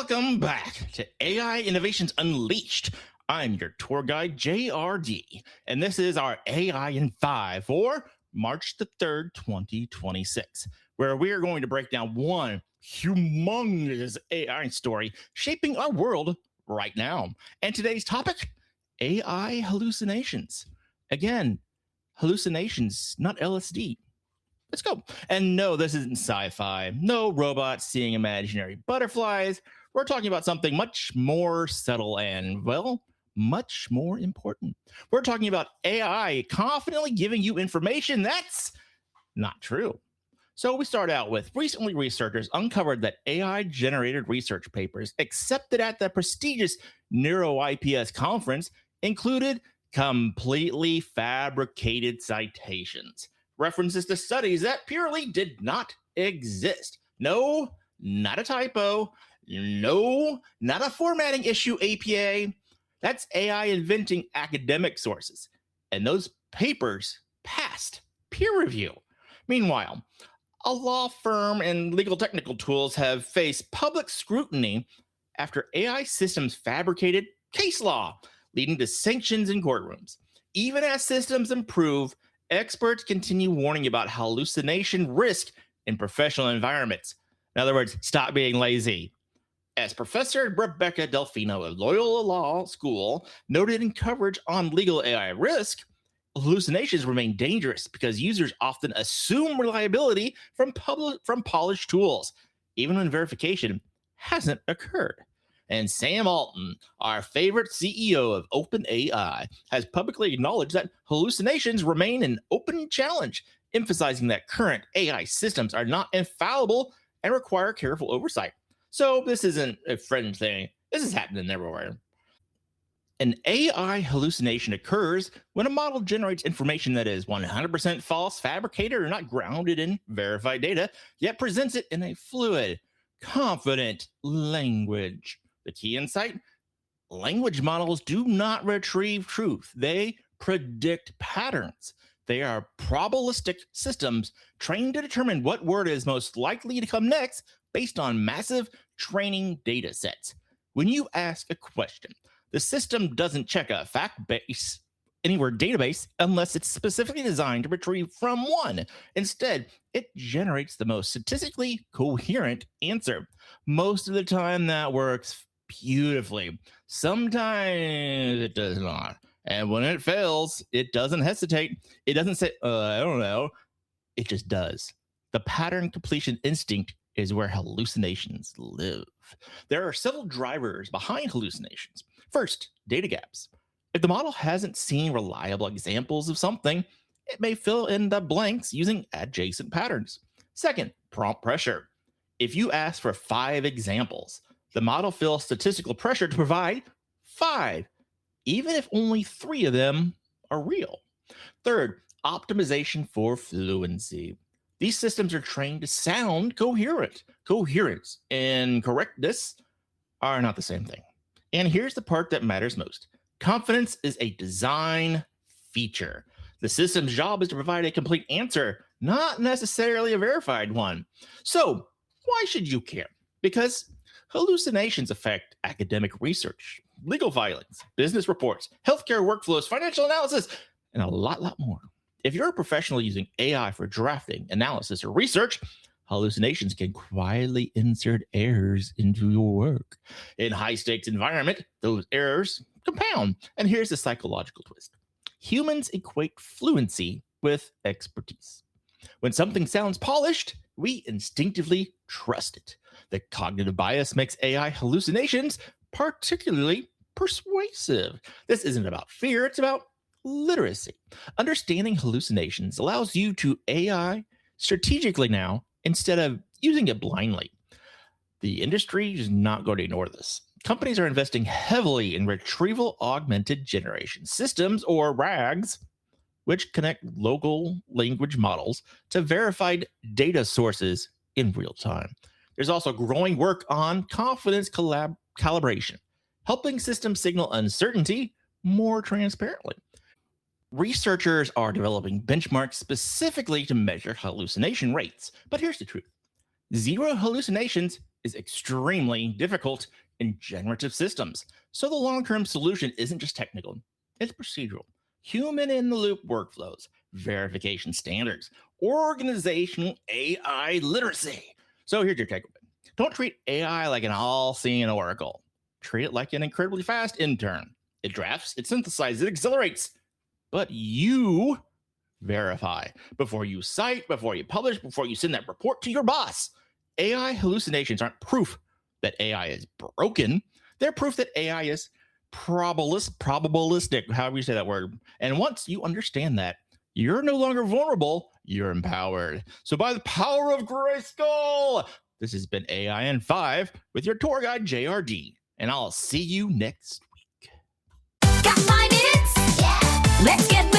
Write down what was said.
Welcome back to AI Innovations Unleashed. I'm your tour guide, JRD, and this is our AI in 5 for March the 3rd, 2026, where we are going to break down one humongous AI story shaping our world right now. And today's topic, AI hallucinations. Again, hallucinations, not LSD. Let's go. And no, this isn't sci-fi. No robots seeing imaginary butterflies. We're talking about something much more subtle and, well, much more important. We're talking about AI confidently giving you information that's not true. So we start out with recently researchers uncovered that AI generated research papers accepted at the prestigious NeuroIPS conference included completely fabricated citations, references to studies that purely did not exist. No, not a typo. No, not a formatting issue APA. That's AI inventing academic sources. And those papers passed peer review. Meanwhile, a law firm and legal technical tools have faced public scrutiny after AI systems fabricated case law, leading to sanctions in courtrooms. Even as systems improve, experts continue warning about hallucination risk in professional environments. In other words, stop being lazy. As Professor Rebecca Delfino of Loyola Law School noted in coverage on legal AI risk, hallucinations remain dangerous because users often assume reliability from polished tools, even when verification hasn't occurred. And Sam Altman, our favorite CEO of OpenAI, has publicly acknowledged that hallucinations remain an open challenge, emphasizing that current AI systems are not infallible and require careful oversight. So this isn't a fringe thing. This is happening everywhere. An AI hallucination occurs when a model generates information that is 100% false, fabricated, or not grounded in verified data, yet presents it in a fluid, confident language. The key insight: language models do not retrieve truth, they predict patterns. They are probabilistic systems trained to determine what word is most likely to come next based on massive training data sets. When you ask a question, the system doesn't check a fact base anywhere database unless it's specifically designed to retrieve from one. Instead, it generates the most statistically coherent answer. Most of the time, that works beautifully. Sometimes it does not. And when it fails, it doesn't hesitate. It doesn't say, I don't know. It just does. The pattern completion instinct is where hallucinations live. There are several drivers behind hallucinations. First, data gaps. If the model hasn't seen reliable examples of something, it may fill in the blanks using adjacent patterns. Second, prompt pressure. If you ask for 5 examples, the model feels statistical pressure to provide 5, even if only 3 of them are real. Third, optimization for fluency. These systems are trained to sound coherent. Coherence and correctness are not the same thing. And here's the part that matters most. Confidence is a design feature. The system's job is to provide a complete answer, not necessarily a verified one. So, why should you care? Because hallucinations affect academic research, legal filings, business reports, healthcare workflows, financial analysis, and a lot more. If you're a professional using AI for drafting, analysis, or research, hallucinations can quietly insert errors into your work. In high-stakes environment, those errors compound. And here's the psychological twist. Humans equate fluency with expertise. When something sounds polished, we instinctively trust it. The cognitive bias makes AI hallucinations particularly persuasive. This isn't about fear, it's about literacy. Understanding hallucinations allows you to AI strategically now instead of using it blindly. The industry is not going to ignore this. Companies are investing heavily in retrieval-augmented generation systems, or RAGs, which connect local language models to verified data sources in real time. There's also growing work on confidence calibration, helping systems signal uncertainty more transparently. Researchers are developing benchmarks specifically to measure hallucination rates. But here's the truth. 0 hallucinations is extremely difficult in generative systems. So the long term solution isn't just technical, it's procedural. Human in the loop workflows, verification standards, organizational AI literacy. So here's your takeaway: don't treat AI like an all seeing oracle. Treat it like an incredibly fast intern. It drafts, it synthesizes, it accelerates, but you verify before you cite, before you publish, before you send that report to your boss. AI hallucinations aren't proof that AI is broken. They're proof that AI is probabilistic, however you say that word. And once you understand that, you're no longer vulnerable, you're empowered. So by the power of Grayskull, this has been AI in 5 with your tour guide, JRD. And I'll see you next week. Got 5 minutes? Yeah. Let's get